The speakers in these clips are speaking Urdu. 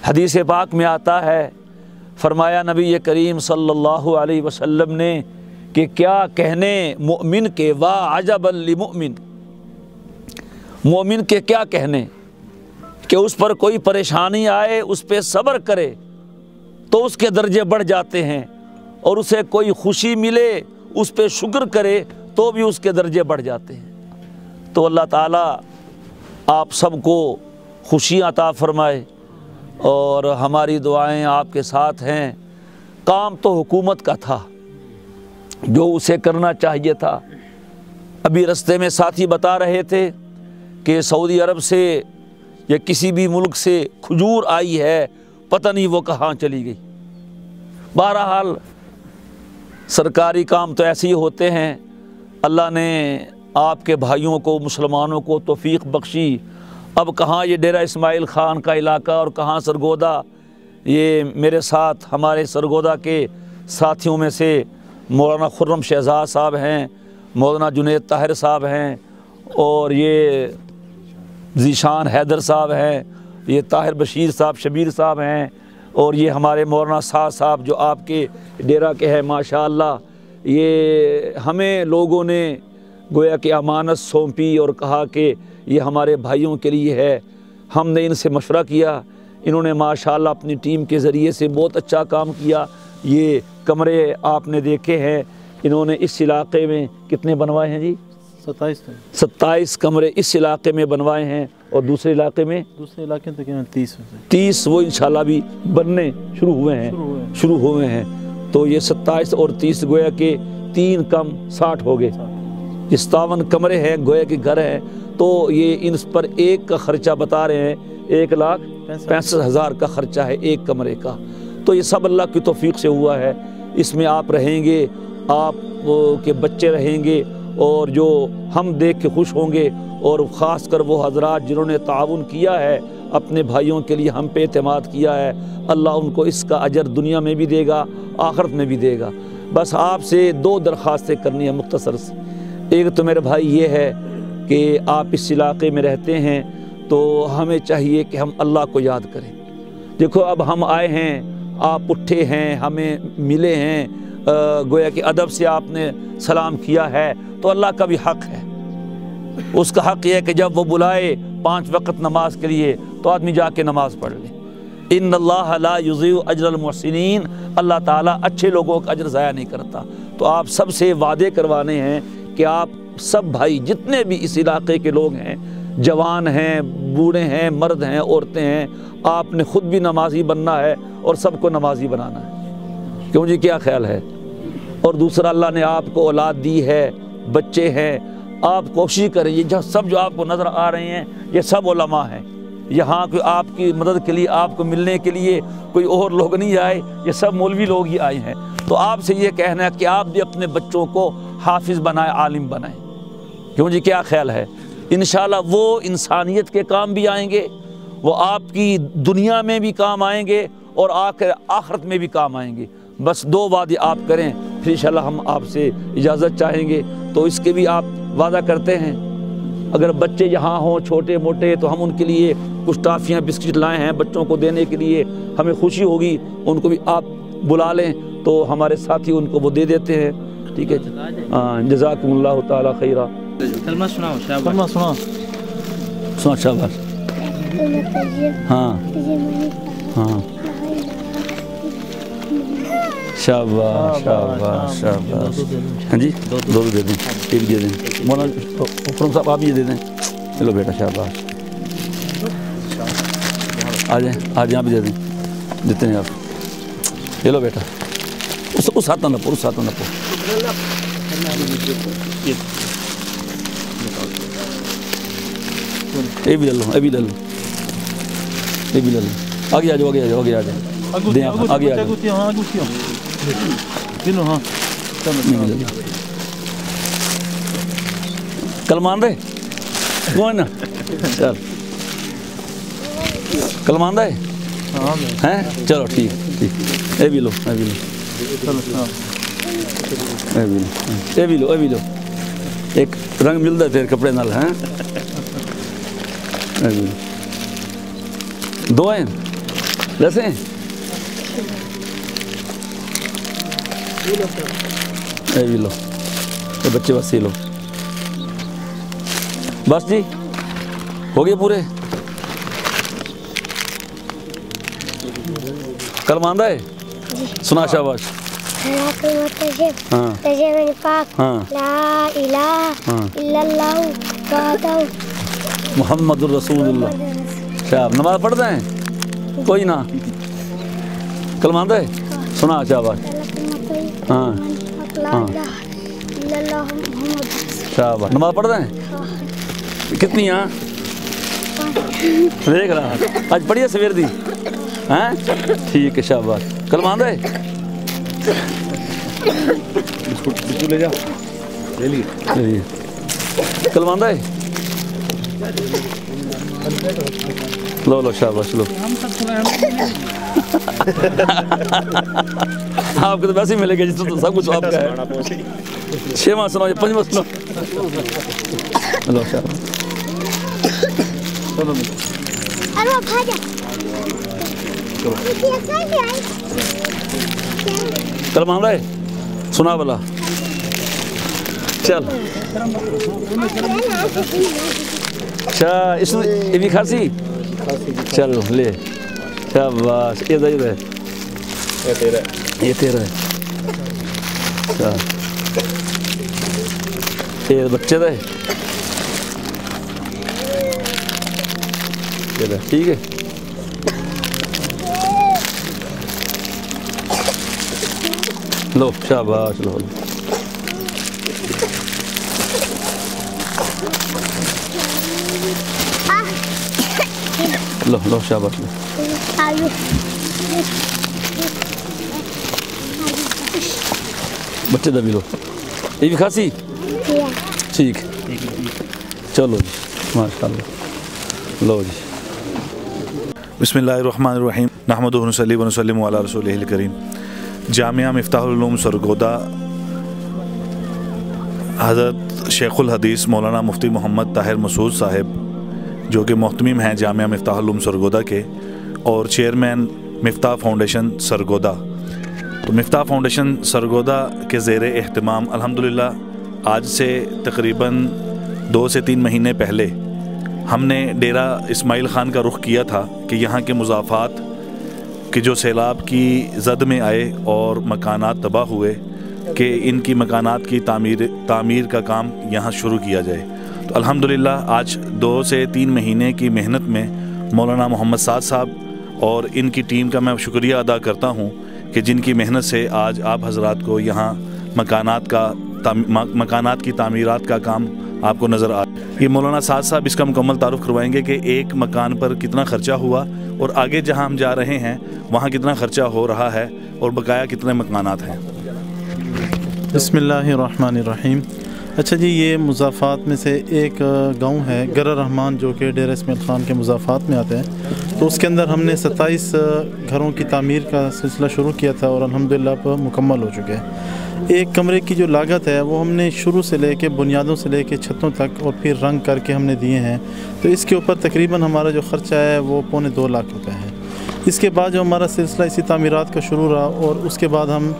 حدیث پاک میں آتا ہے، فرمایا نبی کریم صلی اللہ علیہ وسلم نے کہ کیا کہنے مومن کے، واہ عجبا للمؤمن، مومن کے کیا کہنے کہ اس پر کوئی پریشانی آئے اس پہ صبر کرے تو اس کے درجے بڑھ جاتے ہیں، اور اسے کوئی خوشی ملے اس پہ شکر کرے تو بھی اس کے درجے بڑھ جاتے ہیں۔ تو اللہ تعالیٰ آپ سب کو خوشی عطا فرمائے، اور ہماری دعائیں آپ کے ساتھ ہیں۔ کام تو حکومت کا تھا جو اسے کرنا چاہیے تھا۔ ابھی رستے میں ساتھی بتا رہے تھے کہ سعودی عرب سے یا کسی بھی ملک سے کھجور آئی ہے، پتہ نہیں وہ کہاں چلی گئی۔ بہرحال سرکاری کام تو ایسے ہی ہوتے ہیں۔ اللہ نے آپ کے بھائیوں کو، مسلمانوں کو توفیق بخشی۔ اب کہاں یہ ڈیرہ اسماعیل خان کا علاقہ اور کہاں سرگودا، یہ میرے ساتھ ہمارے سرگودا کے ساتھیوں میں سے مولانا خرم شہزاد صاحب ہیں، مولانا جنید طاہر صاحب ہیں، اور یہ ذیشان حیدر صاحب ہیں، یہ طاہر بشیر صاحب، شبیر صاحب ہیں، اور یہ ہمارے مولانا سعد صاحب جو آپ کے ڈیرہ کے ہیں ماشاءاللہ۔ یہ ہمیں لوگوں نے گویا کہ امانت سونپی اور کہا کہ یہ ہمارے بھائیوں کے لیے ہے۔ ہم نے ان سے مشورہ کیا، انہوں نے ماشاءاللہ اپنی ٹیم کے ذریعے سے بہت اچھا کام کیا۔ یہ کمرے آپ نے دیکھے ہیں، انہوں نے اس علاقے میں کتنے بنوائے ہیں جی؟ 27 کمرے اس علاقے میں بنوائے ہیں، اور دوسرے علاقے میں تقریباً 30 وہ انشاءاللہ بھی بننے شروع ہوئے ہیں۔ تو یہ 27 اور 30 گویا کہ 3 کم 60 ہو گئے، 57 کمرے ہیں گویا کہ گھر ہیں۔ تو یہ ان پر ایک کا خرچہ بتا رہے ہیں 1,65,000 کا خرچہ ہے ایک کمرے کا۔ تو یہ سب اللہ کی توفیق سے ہوا ہے۔ اس میں آپ رہیں گے، آپ کے بچے رہیں گے، اور جو ہم دیکھ کے خوش ہوں گے، اور خاص کر وہ حضرات جنہوں نے تعاون کیا ہے اپنے بھائیوں کے لیے، ہم پہ اعتماد کیا ہے، اللہ ان کو اس کا اجر دنیا میں بھی دے گا، آخرت میں بھی دے گا۔ بس آپ سے 2 درخواستیں کرنی ہیں مختصر سے۔ ایک تو میرے بھائی یہ ہے کہ آپ اس علاقے میں رہتے ہیں تو ہمیں چاہیے کہ ہم اللہ کو یاد کریں۔ دیکھو اب ہم آئے ہیں، آپ اٹھے ہیں، ہمیں ملے ہیں، گویا کہ ادب سے آپ نے سلام کیا ہے، تو اللہ کا بھی حق ہے۔ اس کا حق یہ ہے کہ جب وہ بلائے 5 وقت نماز کے لیے تو آدمی جا کے نماز پڑھ لے۔ ان اللہ لا یضیع اجر المحسنین، اللہ تعالیٰ اچھے لوگوں کا اجر ضائع نہیں کرتا۔ تو آپ سب سے وعدے کروانے ہیں کہ آپ سب بھائی جتنے بھی اس علاقے کے لوگ ہیں، جوان ہیں، بوڑھے ہیں، مرد ہیں، عورتیں ہیں، آپ نے خود بھی نمازی بننا ہے اور سب کو نمازی بنانا ہے۔ کیوں جی، کیا خیال ہے؟ اور دوسرا، اللہ نے آپ کو اولاد دی ہے، بچے ہیں، آپ کوشش کریں، یہ سب جو آپ کو نظر آ رہے ہیں یہ سب علماء ہیں۔ یہاں کوئی آپ کی مدد کے لیے، آپ کو ملنے کے لیے کوئی اور لوگ نہیں آئے، یہ سب مولوی لوگ ہی آئے ہیں۔ تو آپ سے یہ کہنا ہے کہ آپ بھی اپنے بچوں کو حافظ بنائیں، عالم بنائیں۔ کیوں جی، کیا خیال ہے؟ انشاءاللہ وہ انسانیت کے کام بھی آئیں گے، وہ آپ کی دنیا میں بھی کام آئیں گے، اور آخرت میں بھی کام آئیں گے۔ بس 2 وعدے آپ کریں، پھر انشاءاللہ ہم آپ سے اجازت چاہیں گے۔ تو اس کے بھی آپ وعدہ کرتے ہیں؟ اگر بچے یہاں ہوں چھوٹے موٹے تو ہم ان کے لیے کچھ ٹافیاں بسکٹ لائے ہیں بچوں کو دینے کے لیے، ہمیں خوشی ہوگی، ان کو بھی آپ بلا لیں تو ہمارے ساتھی ان کو وہ دے دیتے ہیں۔ ٹھیک ہے، جزاکم اللہ تعالی خیرہ۔ کلمہ سناؤ، کلمہ سناؤ، شاباش۔ ہاں ہاں، شاباش شاباش شاباش۔ ہاں جی، 2 دے دیں، 1 دے دیں۔ مولانا اکرم صاحب آپ یہ دے دیں۔ چلو بیٹا، شاباش، آ جائیں، آج یہاں بھی دے دیں، دیتے ہیں آپ۔ چلو بیٹا، اس ہاتھ نہ پو، اس ہاتھ نہ پو۔ یہ بھی لے لو، یہ بھی لے لو، یہ بھی لے لو۔ آگے آ جاؤ، آگے آ جاؤ، آگے آ جاؤ، دیں آگے آ جاؤ۔ کلمان رہے کون نا؟ چل کلمان رہے ہیں، چلو ٹھیک ٹھیک۔ یہ بھی لو، یہ بھی لو، یہ بھی لو، یہ بھی لو۔ ایک رنگ ملتا ہے پھر کپڑے نال، ہیں 2 ہیں۔ جیسے بھی لو یہ بچے بس یہ لو بس جی ہو گئے پورے کلمہ آندہ ہے سنا شاباش ہاں لا الہ الا اللہ محمد الرسول اللہ شاب نماز پڑھتے ہیں کوئی نہ کلمہ آندہ ہے سنا شاباش ہاں ہاں شاباش نماز پڑھتے ہیں کتنی ہاں دیکھ رہا آج پڑھیے سویر دی ہاں ٹھیک ہے شاباش کلمہ آندہ ہے لے جا لے لیے کلمہ آندہ ہے لو لو شاباش لو آپ کو تو ویسے ہی ملے گا جس تو سب کچھ آپ کا ہے 6 ماہ سنو 5 ماہ سنو لو شاباش کلمہ آندہ ہے سنا بلا چل اچھا اس نے یہ بھی خاصی چل لے شاباش یہ تیرا ہے چل یہ بچے دا ہے ٹھیک ہے لو شاباش لو لو لو شاباش لو بچے دا بھی لو یہ بھی خاصی ٹھیک چلو جی ماشاء اللہ لو جی بسم اللہ الرحمن الرحیم نحمدہ ونصلی ونسلم علی رسولہ الکریم جامعہ مفتاح العلوم سرگودا حضرت شیخ الحدیث مولانا مفتی محمد طاہر مسعود صاحب جو کہ محتمم ہیں جامعہ مفتاح العلوم سرگودا کے اور چیئرمین مفتاح فاؤنڈیشن سرگودا تو مفتاح فاؤنڈیشن سرگودا کے زیر اہتمام الحمدللہ آج سے تقریباً 2 سے 3 مہینے پہلے ہم نے ڈیرہ اسماعیل خان کا رخ کیا تھا کہ یہاں کے مضافات کہ جو سیلاب کی زد میں آئے اور مکانات تباہ ہوئے کہ ان کی مکانات کی تعمیر کا کام یہاں شروع کیا جائے تو الحمدللہ آج 2 سے 3 مہینے کی محنت میں مولانا محمد سعد صاحب اور ان کی ٹیم کا میں شکریہ ادا کرتا ہوں کہ جن کی محنت سے آج آپ حضرات کو یہاں مکانات کی تعمیرات کا کام آپ کو نظر آ یہ مولانا سعد صاحب اس کا مکمل تعارف کروائیں گے کہ ایک مکان پر کتنا خرچہ ہوا اور آگے جہاں ہم جا رہے ہیں وہاں کتنا خرچہ ہو رہا ہے اور بقایا کتنے مکانات ہیں۔ بسم اللہ الرحمن الرحیم۔ اچھا جی یہ مضافات میں سے ایک گاؤں ہے گر الرحمان جو کہ ڈیرہ اسماعیل خان کے مضافات میں آتے ہیں تو اس کے اندر ہم نے 27 گھروں کی تعمیر کا سلسلہ شروع کیا تھا اور الحمدللہ اب مکمل ہو چکے ہیں۔ ایک کمرے کی جو لاگت ہے وہ ہم نے شروع سے لے کے بنیادوں سے لے کے چھتوں تک اور پھر رنگ کر کے ہم نے دیے ہیں تو اس کے اوپر تقریباً ہمارا جو خرچہ ہے وہ 2.25 لاکھ روپے ہے۔ اس کے بعد جو ہمارا سلسلہ اسی تعمیرات کا شروع رہا اور اس کے بعد ہم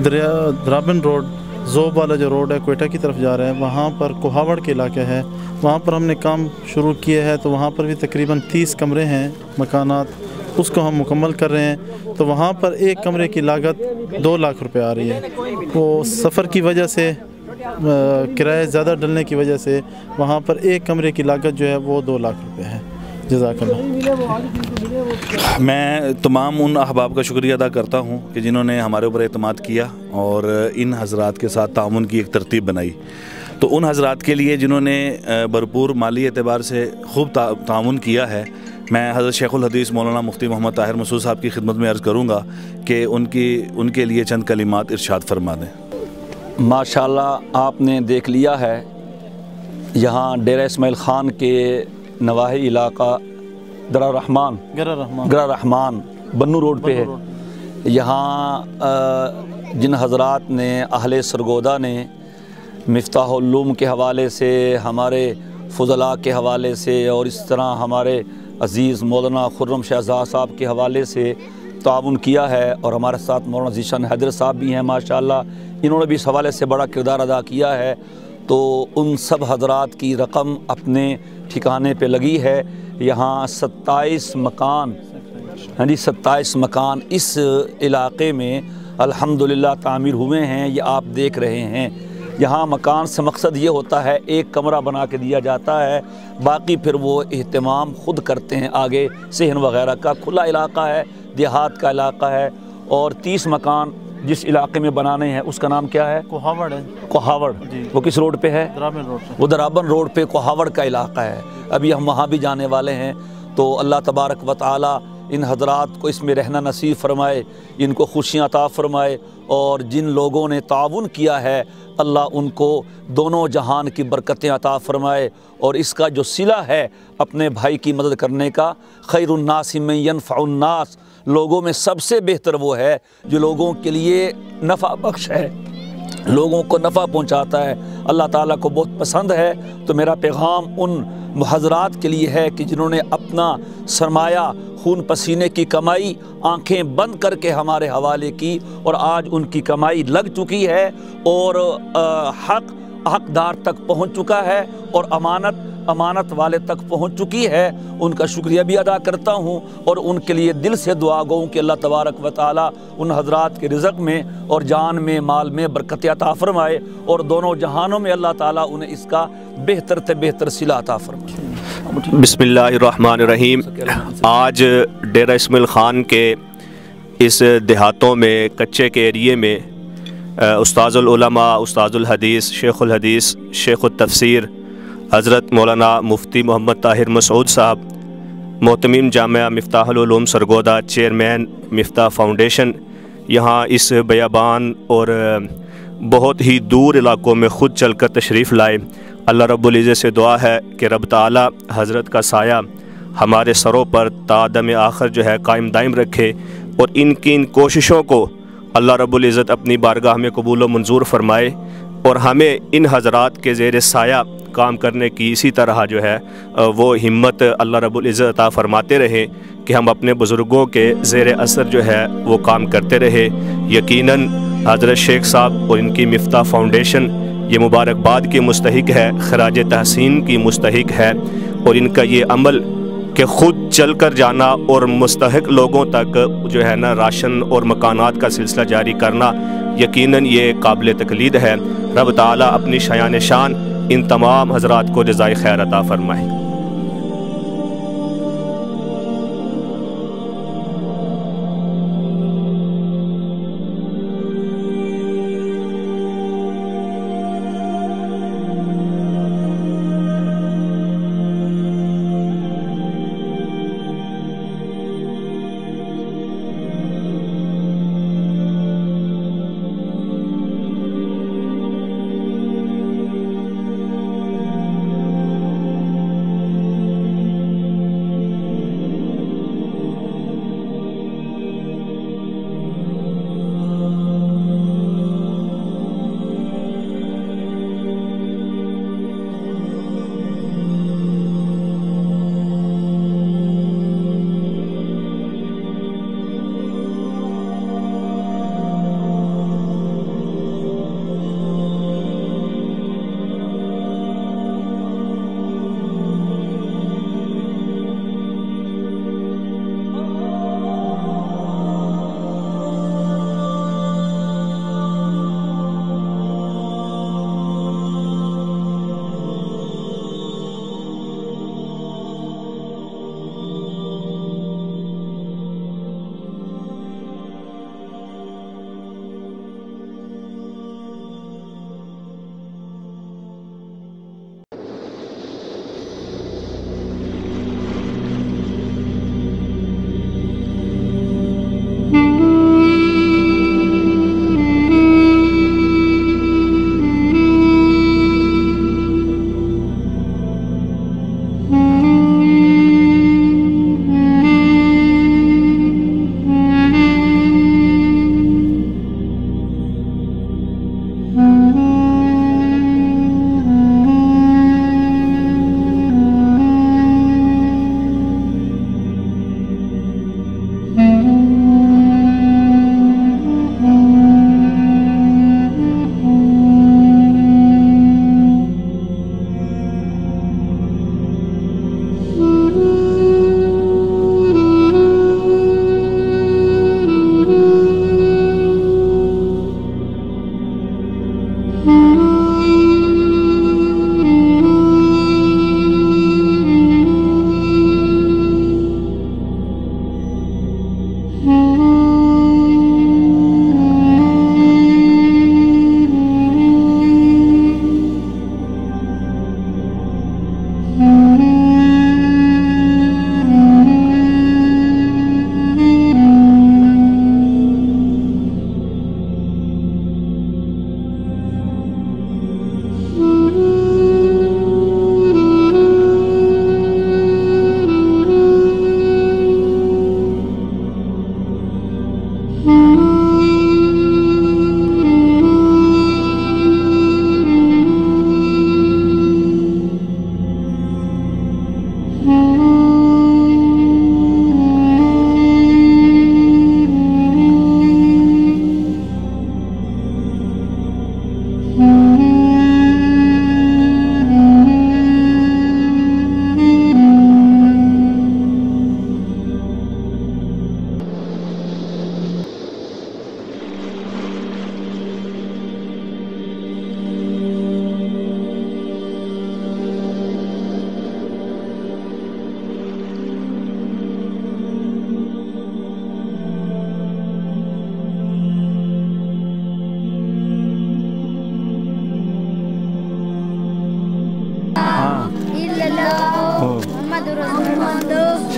درابن روڈ زوب والا جو روڈ ہے کوئٹہ کی طرف جا رہے ہیں وہاں پر کوہاوڑ کے علاقہ ہے وہاں پر ہم نے کام شروع کیا ہے تو وہاں پر بھی تقریباً 30 کمرے ہیں مکانات اس کو ہم مکمل کر رہے ہیں تو وہاں پر ایک کمرے کی لاگت 2 لاکھ روپے آ رہی ہے۔ وہ سفر کی وجہ سے کرایہ زیادہ ڈلنے کی وجہ سے وہاں پر ایک کمرے کی لاگت جو ہے وہ 2 لاکھ روپے ہے۔ جزاک اللہ۔ میں تمام ان احباب کا شکریہ ادا کرتا ہوں کہ جنہوں نے ہمارے اوپر اعتماد کیا اور ان حضرات کے ساتھ تعاون کی ایک ترتیب بنائی تو ان حضرات کے لیے جنہوں نے بھرپور مالی اعتبار سے خوب تعاون کیا ہے میں حضرت شیخ الحدیث مولانا مفتی محمد طاہر مسعود صاحب کی خدمت میں عرض کروں گا کہ ان کے لیے چند کلمات ارشاد فرما دیں۔ ماشاءاللہ آپ نے دیکھ لیا ہے یہاں ڈیرہ اسماعیل خان کے نواحی علاقہ گر الرحمان بنو روڈ پہ ہے۔ یہاں جن حضرات نے اہل سرگودا نے مفتاح العلوم کے حوالے سے ہمارے فضلاء کے حوالے سے اور اس طرح ہمارے عزیز مولانا خرم شہزاد صاحب کے حوالے سے تعاون کیا ہے، اور ہمارے ساتھ مولانا ذیشان حیدر صاحب بھی ہیں ماشاءاللہ، انہوں نے بھی اس حوالے سے بڑا کردار ادا کیا ہے۔ تو ان سب حضرات کی رقم اپنے ٹھکانے پہ لگی ہے۔ یہاں 27 مکان 27 مکان اس علاقے میں الحمدللہ تعمیر ہوئے ہیں، یہ آپ دیکھ رہے ہیں۔ یہاں مکان سے مقصد یہ ہوتا ہے ایک کمرہ بنا کے دیا جاتا ہے، باقی پھر وہ اہتمام خود کرتے ہیں، آگے صحن وغیرہ کا کھلا علاقہ ہے، دیہات کا علاقہ ہے۔ اور 30 مکان جس علاقے میں بنانے ہیں اس کا نام کیا ہے؟ کوہاوڑ ہے۔ کوہاوڑ وہ کس روڈ پہ ہے؟ درابن روڈ پہ۔ وہ درابن روڈ پہ کوہاوڑ کا علاقہ ہے، ابھی ہم وہاں بھی جانے والے ہیں۔ تو اللہ تبارک و تعالی ان حضرات کو اس میں رہنا نصیب فرمائے، ان کو خوشیاں عطا فرمائے، اور جن لوگوں نے تعاون کیا ہے اللہ ان کو دونوں جہان کی برکتیں عطا فرمائے۔ اور اس کا جو صلہ ہے اپنے بھائی کی مدد کرنے کا، خیر الناس من ینفع الناس، لوگوں میں سب سے بہتر وہ ہے جو لوگوں کے لیے نفع بخش ہے، لوگوں کو نفع پہنچاتا ہے، اللہ تعالیٰ کو بہت پسند ہے۔ تو میرا پیغام ان حضرات کے لیے ہے کہ جنہوں نے اپنا سرمایہ، خون پسینے کی کمائی آنکھیں بند کر کے ہمارے حوالے کی، اور آج ان کی کمائی لگ چکی ہے اور حقدار تک پہنچ چکا ہے، اور امانت والے تک پہنچ چکی ہے۔ ان کا شکریہ بھی ادا کرتا ہوں، اور ان کے لیے دل سے دعا گو کہ اللہ تبارک و تعالی ان حضرات کے رزق میں اور جان میں، مال میں برکت عطا فرمائے، اور دونوں جہانوں میں اللہ تعالیٰ انہیں اس کا بہتر سے بہتر صلہ عطا فرمائے۔ بسم اللہ الرحمن الرحیم۔ آج ڈیرہ اسماعیل خان کے اس دیہاتوں میں، کچے کے ایریے میں، استاذ العلماء، استاذ الحدیث، شیخ الحدیث، شیخ التفسیر حضرت مولانا مفتی محمد طاہر مسعود صاحب، محتمیم جامعہ مفتاح العلوم سرگودا، چیئرمین مفتاح فاؤنڈیشن، یہاں اس بیابان اور بہت ہی دور علاقوں میں خود چل کر تشریف لائے۔ اللہ رب العزت سے دعا ہے کہ رب تعالی حضرت کا سایہ ہمارے سروں پر تا دم آخر جو ہے قائم دائم رکھے، اور ان کی ان کوششوں کو اللہ رب العزت اپنی بارگاہ میں قبول و منظور فرمائے، اور ہمیں ان حضرات کے زیر سایہ کام کرنے کی اسی طرح جو ہے وہ ہمت اللہ رب العزت عطا فرماتے رہے کہ ہم اپنے بزرگوں کے زیر اثر جو ہے وہ کام کرتے رہے۔ یقیناً حضرت شیخ صاحب اور ان کی مفتاح فاؤنڈیشن یہ مبارکباد کی مستحق ہے، خراج تحسین کی مستحق ہے، اور ان کا یہ عمل کہ خود چل کر جانا اور مستحق لوگوں تک جو ہے نا راشن اور مکانات کا سلسلہ جاری کرنا، یقیناً یہ قابل تقلید ہے۔ رب تعالیٰ اپنی شایان شان ان تمام حضرات کو جزائے خیر عطا فرمائے۔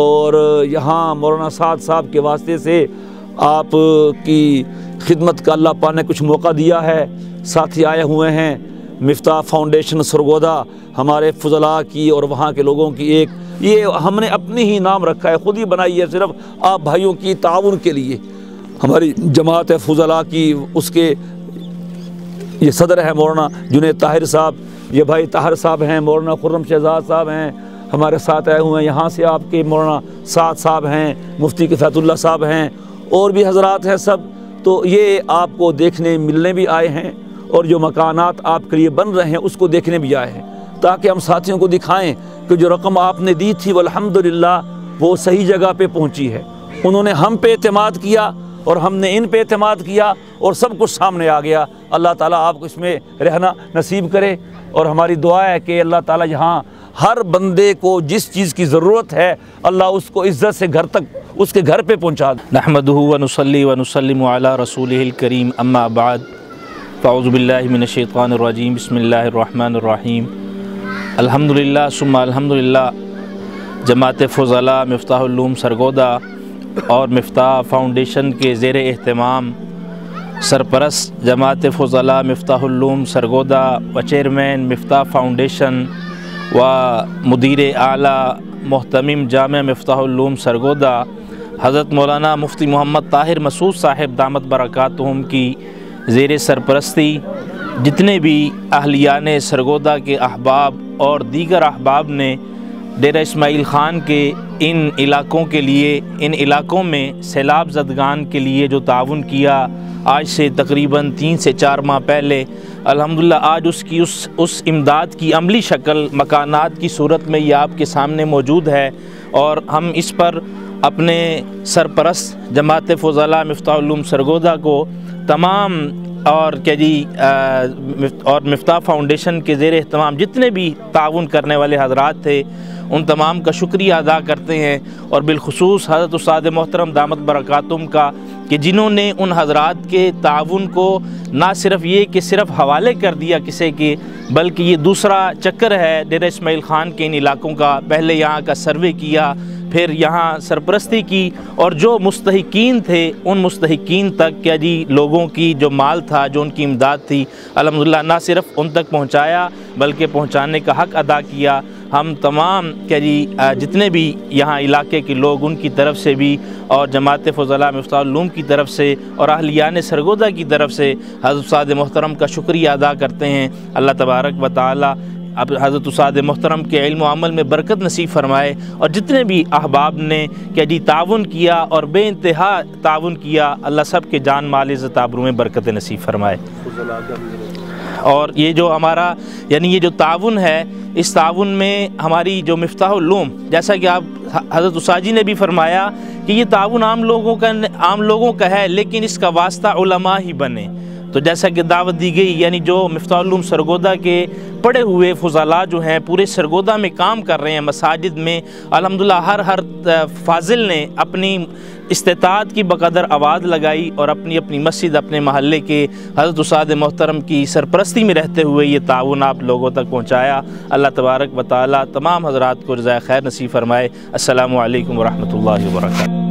اور یہاں مولانا سعد صاحب کے واسطے سے آپ کی خدمت کا اللہ پاک نے کچھ موقع دیا ہے. ساتھی آئے ہوئے ہیں مفتاح فاؤنڈیشن سرگودا ہمارے فضلاء کی اور وہاں کے لوگوں کی ایک، یہ ہم نے اپنی ہی نام رکھا ہے، خود ہی بنائی ہے صرف آپ بھائیوں کی تعاون کے لیے. ہماری جماعت فضلاء کی اس کے یہ صدر ہے مولانا جنید طاہر صاحب، یہ بھائی طاہر صاحب ہیں، مولانا خرم شہزاد صاحب ہیں ہمارے ساتھ آئے ہوئے ہیں. یہاں سے آپ کے مولانا سعد صاحب ہیں، مفتی کفایت اللہ صاحب ہیں، اور بھی حضرات ہیں سب. تو یہ آپ کو دیکھنے ملنے بھی آئے ہیں، اور جو مکانات آپ کے لیے بن رہے ہیں اس کو دیکھنے بھی آئے ہیں، تاکہ ہم ساتھیوں کو دکھائیں کہ جو رقم آپ نے دی تھی والحمدللہ وہ صحیح جگہ پہ پہنچی ہے. انہوں نے ہم پہ اعتماد کیا اور ہم نے ان پہ اعتماد کیا اور سب کچھ سامنے آ گیا. اللہ تعالیٰ آپ کو اس میں رہنا نصیب کرے، اور ہماری دعا ہے کہ اللہ تعالیٰ یہاں ہر بندے کو جس چیز کی ضرورت ہے اللہ اس کو عزت سے گھر تک اس کے گھر پہ پہنچا دے. نحمدہ ونصلی ونسلم علی رسولہ الکریم، اما بعد، فاعوذ باللہ من الشیطان الرجیم، بسم اللہ الرحمن الرحیم. الحمدللہ ثم الحمدللہ. جماعت فضلاء مفتاح العلوم سرگودا اور مفتاح فاؤنڈیشن کے زیر اہتمام سرپرست جماعت فضلاء مفتاح العلوم سرگودا و چیئرمین مفتاح فاؤنڈیشن و مدیر اعلیٰ محتمم جامعہ مفتاح العلوم سرگودا حضرت مولانا مفتی محمد طاہر مسعود صاحب دامت برکاتہم کی زیر سرپرستی جتنے بھی اہلیان سرگودا کے احباب اور دیگر احباب نے ڈیرہ اسماعیل خان کے ان علاقوں کے لیے، ان علاقوں میں سیلاب زدگان کے لیے جو تعاون کیا، آج سے تقریباً 3 سے 4 ماہ پہلے الحمدللہ آج اس امداد کی عملی شکل مکانات کی صورت میں یہ آپ کے سامنے موجود ہے. اور ہم اس پر اپنے سرپرست جماعت فضلاء مفتاح العلوم سرگودا کو تمام اور اور مفتاح فاؤنڈیشن کے زیر اہتمام جتنے بھی تعاون کرنے والے حضرات تھے ان تمام کا شکریہ ادا کرتے ہیں، اور بالخصوص حضرت استاد محترم دامت برکاتہم کا کہ جنہوں نے ان حضرات کے تعاون کو نہ صرف یہ کہ صرف حوالے کر دیا کسی کے، بلکہ یہ دوسرا چکر ہے ڈیرہ اسماعیل خان کے ان علاقوں کا. پہلے یہاں کا سروے کیا، پھر یہاں سرپرستی کی، اور جو مستحقین تھے ان مستحقین تک کیا جی لوگوں کی جو مال تھا، جو ان کی امداد تھی، الحمدللہ نہ صرف ان تک پہنچایا بلکہ پہنچانے کا حق ادا کیا. ہم تمام کیا جی جتنے بھی یہاں علاقے کے لوگ ان کی طرف سے بھی اور جماعت فضلاء مفتاح العلوم کی طرف سے اور اہلیان سرگودا کی طرف سے حضرت استاد محترم کا شکریہ ادا کرتے ہیں. اللہ تبارک و تعالی اب حضرت استاد محترم کے علم و عمل میں برکت نصیب فرمائے، اور جتنے بھی احباب نے کیا جی تعاون کیا اور بے انتہا تعاون کیا، اللہ سب کے جان مال عزت آبرو میں برکت نصیب فرمائے. اور یہ جو ہمارا یعنی یہ جو تعاون ہے، اس تعاون میں ہماری جو مفتاح العلوم، جیسا کہ آپ حضرت استاد جی نے بھی فرمایا کہ یہ تعاون عام لوگوں کا ہے، لیکن اس کا واسطہ علماء ہی بنے. تو جیسا کہ دعوت دی گئی، یعنی جو مفتاح العلوم سرگودا کے پڑھے ہوئے فضلاء جو ہیں پورے سرگودا میں کام کر رہے ہیں، مساجد میں الحمدللہ ہر فاضل نے اپنی استطاعت کی بقدر آواز لگائی اور اپنی مسجد اپنے محلے کے حضرت استاد محترم کی سرپرستی میں رہتے ہوئے یہ تعاون آپ لوگوں تک پہنچایا. اللہ تبارک و تعالی تمام حضرات کو جزائے خیر نصیب فرمائے. السلام علیکم ورحمۃ اللہ وبرکاتہ.